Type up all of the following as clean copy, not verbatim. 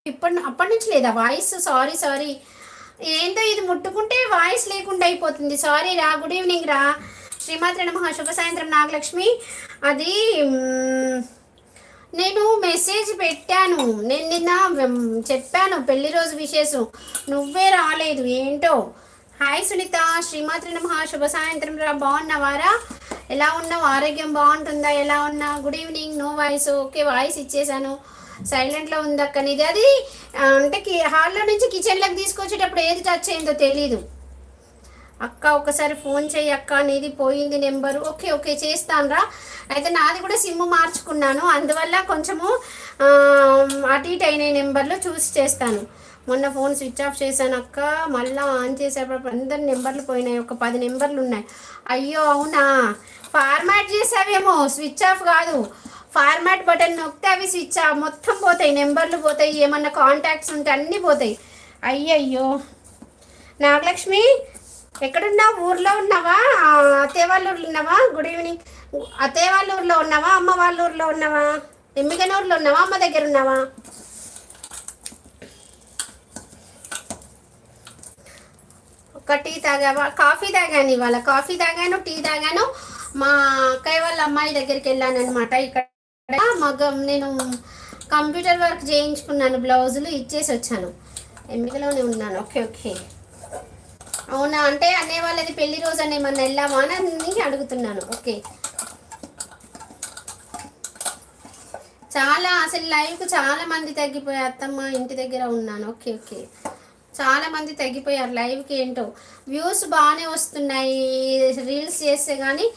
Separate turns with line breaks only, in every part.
అప్పటి నుంచి లేదా వాయిస్? సారీ సారీ, ఏంటో ఇది ముట్టుకుంటే వాయిస్ లేకుండా అయిపోతుంది. సారీ రా. గుడ్ ఈవినింగ్ రా. శ్రీమాత్రి నమః. శుభ సాయంత్రం నాగలక్ష్మి. అది నేను మెసేజ్ పెట్టాను, నేను నిన్న చెప్పాను పెళ్లి రోజు విశేషం, నువ్వే రాలేదు ఏంటో. హాయ్ సునీత. శ్రీమాత్రి నమః. శుభ సాయంత్రం రా. బాగున్నావారా? ఎలా ఉన్నావు? ఆరోగ్యం బాగుంటుందా? ఎలా ఉన్నా? Good evening. No voice. Okay, voice ఇచ్చేసాను. సైలెంట్లో ఉంది అక్క. నీది అది అంటే హాల్లో నుంచి కిచెన్లోకి తీసుకొచ్చేటప్పుడు ఏది టచ్ అయిందో తెలీదు అక్క. ఒకసారి ఫోన్ చెయ్యి అక్క, నీది పోయింది నెంబరు. ఓకే ఓకే చేస్తాను రా. అయితే నాది కూడా సిమ్ మార్చుకున్నాను, అందువల్ల కొంచెము అటు ఇటు అయిన నెంబర్లు చూసి చేస్తాను. మొన్న ఫోన్ స్విచ్ ఆఫ్ చేశాను అక్క, మళ్ళీ ఆన్ చేసేటప్పుడు అందరి నెంబర్లు పోయినాయి. ఒక 10 నెంబర్లు ఉన్నాయి. అయ్యో అవునా, ఫార్మాట్ చేసావేమో. స్విచ్ ఆఫ్ కాదు, ఫార్మాట్ బటన్ నొక్కితే అవి స్విచ్ ఆఫ్ మొత్తం పోతాయి, నెంబర్లు పోతాయి, ఏమన్నా కాంటాక్ట్స్ ఉంటే అన్నీ పోతాయి. అయ్యయ్యో. నాగలక్ష్మి ఎక్కడున్నావు? ఊర్లో ఉన్నావా? అత్తయ్య వాళ్ళ ఊర్లో ఉన్నావా? Good evening. అత్తయ్య వాళ్ళ ఊర్లో ఉన్నావా? అమ్మ వాళ్ళ ఊర్లో ఉన్నావా? ఎమ్మిగనూరులో ఉన్నావా? అమ్మ దగ్గర ఉన్నావా? ఒక టీ తాగావా? కాఫీ తాగాను ఇవాళ. కాఫీ తాగాను, టీ తాగాను. మా అక్కయ్య వాళ్ళ అమ్మాయి దగ్గరికి వెళ్ళాను అనమాట. ఇక్కడ మగం నేను కంప్యూటర్ వర్క్ చేయించుకున్నాను, బ్లౌజులు ఇచ్చేసి వచ్చాను. ఎమ్మికలోనే ఉన్నాను. Okay okay. అవునా, అంటే అనే వాళ్ళది పెళ్లి రోజు అని ఏమన్నా వెళ్ళామా అని అడుగుతున్నాను. ఓకే. చాలా అసలు లైవ్కు చాలా మంది తగ్గిపోయారు. అత్తమ్మ ఇంటి దగ్గర ఉన్నాను. Okay okay. చాలా మంది తగ్గిపోయారు లైవ్కి. ఏంటో వ్యూస్ బాగానే వస్తున్నాయి రీల్స్ చేస్తే, కానీ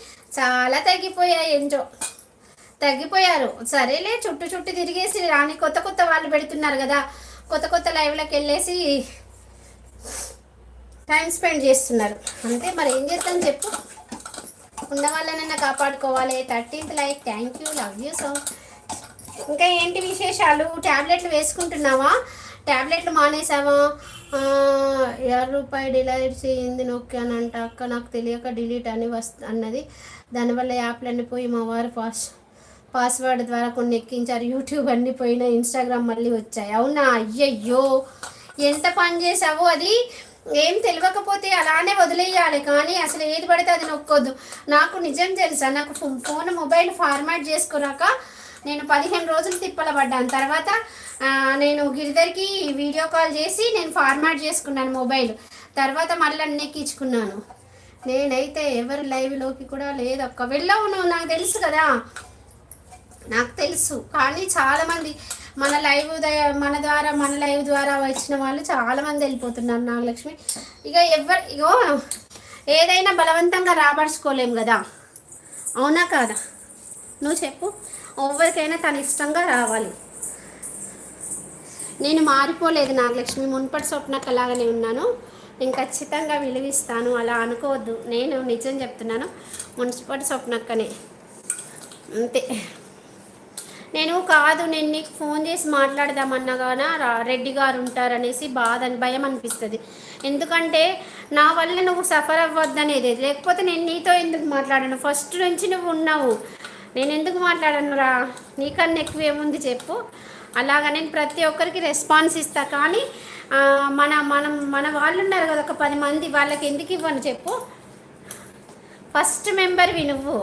చాలా తగ్గిపోయాయి. ఏంటో తగ్గిపోయారు. సరేలే, చుట్టూ చుట్టూ తిరిగేసి రాని కొత్త కొత్త వాళ్ళు పెడుతున్నారు కదా, కొత్త కొత్త లైవ్లోకి వెళ్ళేసి టైం స్పెండ్ చేస్తున్నారు అంతే. మరి ఏం చేద్దాం చెప్పు, ఉన్న వాళ్ళనన్నా కాపాడుకోవాలి. 13th like. Thank you, love you so. ఇంకా ఏంటి విశేషాలు? ట్యాబ్లెట్లు వేసుకుంటున్నావా? ట్యాబ్లెట్లు మానేసావా? ₹50 డిలీట్ చేయింది నొక్కానంట అక్క, నాకు తెలియక డిలీట్ అని అన్నది. దానివల్ల యాప్లన్నీ పోయి మా వారు పాస్వర్డ్ ద్వారా కొన్ని ఎక్కించారు. యూట్యూబ్ అన్నీ పోయినా, ఇన్స్టాగ్రామ్ మళ్ళీ వచ్చాయి. అవునా, అయ్యయ్యో ఎంత పని చేసావో. అది ఏం తెలియకపోతే అలానే వదిలేయాలి, కానీ అసలు ఏది పడితే అది నొక్కొద్దు. నాకు నిజం తెలుసా, నాకు ఫోన్ మొబైల్ ఫార్మాట్ చేసుకున్నాక నేను 15 రోజులు తిప్పల పడ్డాను. తర్వాత నేను గిరిధర్కి వీడియో కాల్ చేసి నేను ఫార్మాట్ చేసుకున్నాను మొబైల్. తర్వాత మళ్ళీ అన్నీ ఎక్కించుకున్నాను. నేనైతే ఎవరు లైవ్లోకి కూడా లేదక్క. వెళ్ళవు నువ్వు, నాకు తెలుసు కదా, నాకు తెలుసు. కానీ చాలామంది మన లైవ్ ద్వారా వచ్చిన వాళ్ళు చాలామంది వెళ్ళిపోతున్నారు నాగలక్ష్మి. ఇగో ఏదైనా బలవంతంగా రాబడుచుకోలేము కదా, అవునా కాదా? నువ్వు చెప్పు. ఎవరికైనా తన ఇష్టంగా రావాలి. నేను మారిపోలేదు నాగలక్ష్మి, మున్పటి స్వప్నక్కలాగానే ఉన్నాను. నేను ఖచ్చితంగా విలువిస్తాను, అలా అనుకోవద్దు. నేను నిజం చెప్తున్నాను, మున్పటి స్వప్నక్కనే అంతే. నేను నీకు ఫోన్ చేసి మాట్లాడదామన్నా కానీ రెడ్డి గారు ఉంటారనేసి భయం అనిపిస్తుంది. ఎందుకంటే నా వల్ల నువ్వు సఫర్ అవ్వద్దనేది, లేకపోతే నేను నీతో ఎందుకు మాట్లాడను? ఫస్ట్ నుంచి నువ్వు ఉన్నావు, నేను ఎందుకు మాట్లాడను రా? నీకన్నా ఎక్కువ ఏముంది చెప్పు. అలాగా నేను ప్రతి ఒక్కరికి రెస్పాన్స్ ఇస్తా, కానీ మన వాళ్ళు ఉన్నారు కదా, ఒక 10 మంది, వాళ్ళకి ఎందుకు ఇవ్వను చెప్పు? ఫస్ట్ మెంబర్వి నువ్వు.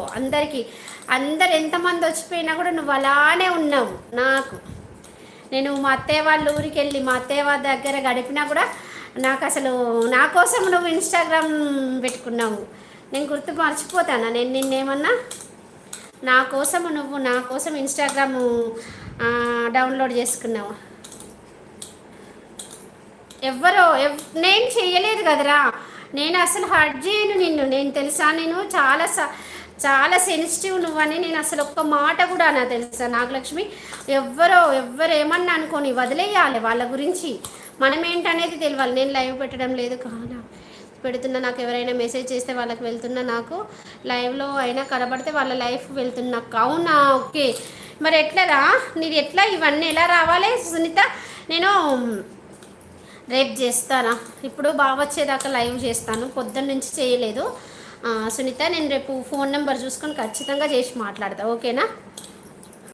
అందరు ఎంతమంది వచ్చిపోయినా కూడా నువ్వు అలానే ఉన్నావు నాకు. నేను మా అత్తయ్య వాళ్ళ ఊరికి వెళ్ళి మా అత్తయ్య వాళ్ళ దగ్గర గడిపినా కూడా నాకు అసలు నా కోసం నువ్వు ఇన్స్టాగ్రామ్ పెట్టుకున్నావు. నేను మర్చిపోతానా నేను నిన్నేమన్నా? నా కోసం ఇన్స్టాగ్రామ్ డౌన్లోడ్ చేసుకున్నావు. నేను చెయ్యలేదు కదరా. నేను అసలు హర్ట్ చేయను నిన్ను, నేను తెలుసా. నేను చాలా సెన్సిటివ్ నువ్వని నేను అసలు ఒక్క మాట కూడా నా తెలుసా నాగలక్ష్మి. ఎవ్వరేమన్నా అనుకోని వదిలేయాలి, వాళ్ళ గురించి మనం ఏంటనేది తెలియాలి. నేను లైవ్ పెట్టడం లేదు కానా పెడుతున్నా, నాకు ఎవరైనా మెసేజ్ చేస్తే వాళ్ళకి వెళ్తున్నా, నాకు లైవ్లో అయినా కనబడితే వాళ్ళ లైఫ్ వెళ్తున్నా. అవునా, ఓకే. మరి ఎట్లరా నీది? ఎట్లా ఇవన్నీ ఎలా రావాలి సునీత? నేను రేపు చేస్తానా? ఇప్పుడు బాగా వచ్చేదాకా లైవ్ చేస్తాను, పొద్దున్న నుంచి చేయలేదు సునీత. నేను రేపు ఫోన్ నెంబర్ చూసుకొని ఖచ్చితంగా చేసి మాట్లాడతా, ఓకేనా?